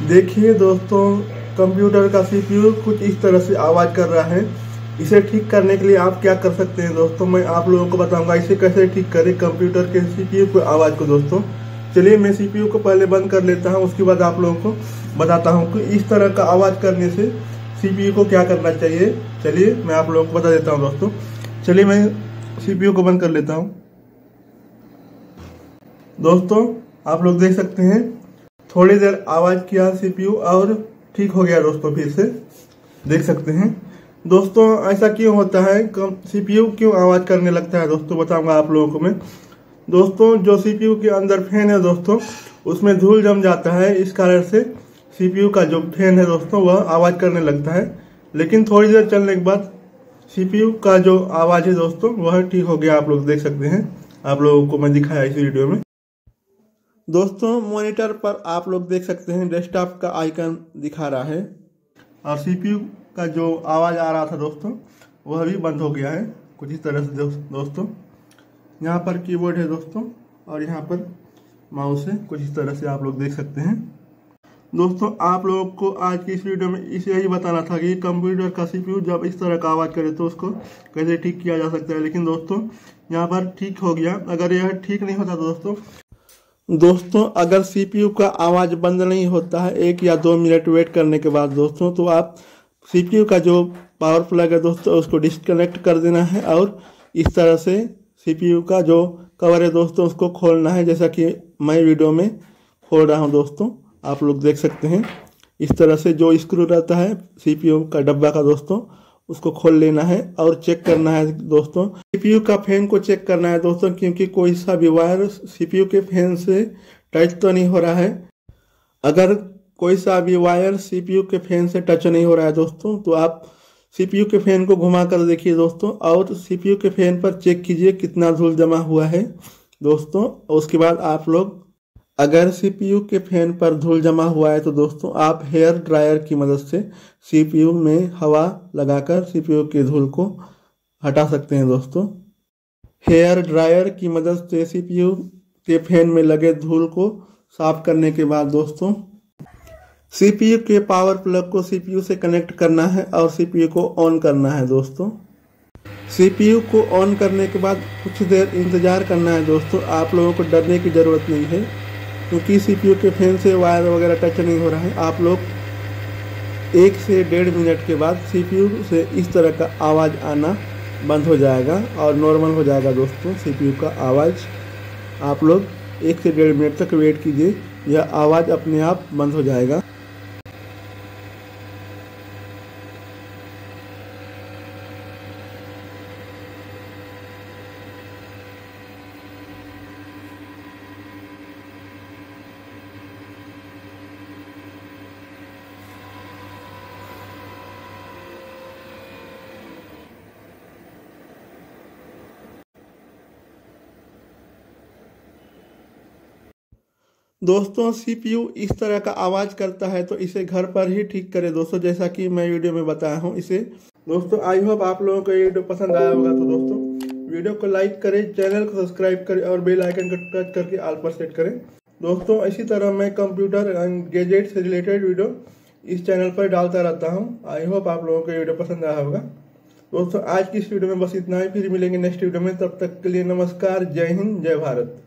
देखिए दोस्तों, कंप्यूटर का सीपीयू कुछ इस तरह से आवाज़ कर रहा है। इसे ठीक करने के लिए आप क्या कर सकते हैं दोस्तों, मैं आप लोगों को बताऊंगा इसे कैसे ठीक करें कंप्यूटर के सीपीयू को आवाज़ को। दोस्तों चलिए मैं सीपीयू को पहले बंद कर लेता हूं, उसके बाद आप लोगों को बताता हूं कि इस तरह का आवाज़ करने से सीपीयू को क्या करना चाहिए। चलिए मैं आप लोगों को बता देता हूँ दोस्तों। चलिए मैं सीपीयू को बंद कर लेता हूँ। दोस्तों आप लोग देख सकते हैं थोड़ी देर आवाज़ किया सीपीयू और ठीक हो गया। दोस्तों फिर से देख सकते हैं। दोस्तों ऐसा क्यों होता है, सीपीयू क्यों आवाज़ करने लगता है दोस्तों, बताऊंगा आप लोगों को मैं। दोस्तों जो सीपीयू के अंदर फैन है दोस्तों, उसमें धूल जम जाता है, इस कारण से सीपीयू का जो फैन है दोस्तों वह आवाज़ करने लगता है। लेकिन थोड़ी देर चलने के बाद सीपीयू का जो आवाज़ है दोस्तों वह ठीक हो गया। आप लोग देख सकते हैं, आप लोगों को मैं दिखाया इस वीडियो में। दोस्तों मॉनिटर पर आप लोग देख सकते हैं डेस्कटॉप का आइकन दिखा रहा है और सीपीयू का जो आवाज़ आ रहा था दोस्तों वह भी बंद हो गया है कुछ इस तरह से। दोस्तों यहाँ पर कीबोर्ड है दोस्तों और यहाँ पर माउस है, कुछ इस तरह से आप लोग देख सकते हैं। दोस्तों आप लोगों को आज की इस वीडियो में इसे यही बताना था कि कंप्यूटर का सीपीयू जब इस तरह का आवाज़ करे तो उसको कैसे ठीक किया जा सकता है। लेकिन दोस्तों यहाँ पर ठीक हो गया। अगर यह ठीक नहीं होता तो दोस्तों अगर सीपीयू का आवाज़ बंद नहीं होता है 1 या 2 मिनट वेट करने के बाद दोस्तों, तो आप सीपीयू का जो पावर प्लग है दोस्तों उसको डिस्कनेक्ट कर देना है और इस तरह से सीपीयू का जो कवर है दोस्तों उसको खोलना है, जैसा कि मैं वीडियो में खोल रहा हूं। दोस्तों आप लोग देख सकते हैं इस तरह से जो स्क्रू रहता है सीपीयू का डब्बा का दोस्तों उसको खोल लेना है और चेक करना है दोस्तों। सीपीयू का फैन को चेक करना है दोस्तों, क्योंकि कोई सा भी वायर सीपीयू के फैन से टच तो नहीं हो रहा है। अगर कोई सा भी वायर सीपीयू के फैन से टच नहीं हो रहा है दोस्तों, तो आप सीपीयू के फैन को घुमा कर देखिए दोस्तों और सीपीयू के फैन पर चेक कीजिए कितना धूल जमा हुआ है दोस्तों। उसके बाद आप लोग अगर सीपीयू के फैन पर धूल जमा हुआ है तो दोस्तों आप हेयर ड्रायर की मदद से सीपीयू में हवा लगाकर सीपीयू के धूल को हटा सकते हैं दोस्तों। हेयर ड्रायर की मदद से सीपीयू के फैन में लगे धूल को साफ करने के बाद दोस्तों सीपीयू के पावर प्लग को सीपीयू से कनेक्ट करना है और सीपीयू को ऑन करना है दोस्तों। सीपीयू को ऑन करने के बाद कुछ देर इंतज़ार करना है दोस्तों। आप लोगों को डरने की ज़रूरत नहीं है, क्योंकि सीपीयू के फैन से वायर वगैरह टच नहीं हो रहा है। आप लोग 1 से 1.5 मिनट के बाद सीपीयू से इस तरह का आवाज़ आना बंद हो जाएगा और नॉर्मल हो जाएगा दोस्तों सीपीयू का आवाज़। आप लोग 1 से 1.5 मिनट तक वेट कीजिए, यह आवाज़ अपने आप बंद हो जाएगा। दोस्तों सीपीयू इस तरह का आवाज़ करता है तो इसे घर पर ही ठीक करें दोस्तों, जैसा कि मैं वीडियो में बताया हूँ इसे। दोस्तों आई होप आप लोगों को ये वीडियो पसंद आया होगा। तो दोस्तों वीडियो को लाइक करें, चैनल को सब्सक्राइब करें और बेल आइकन को टच करके ऑल पर सेट करें। दोस्तों इसी तरह मैं कंप्यूटर एंड गैजेट से रिलेटेड वीडियो इस चैनल पर डालता रहता हूँ। आई होप आप लोगों को ये वीडियो पसंद आया होगा। दोस्तों आज की इस वीडियो में बस इतना ही, फिर मिलेंगे नेक्स्ट वीडियो में। तब तक के लिए नमस्कार, जय हिंद, जय भारत।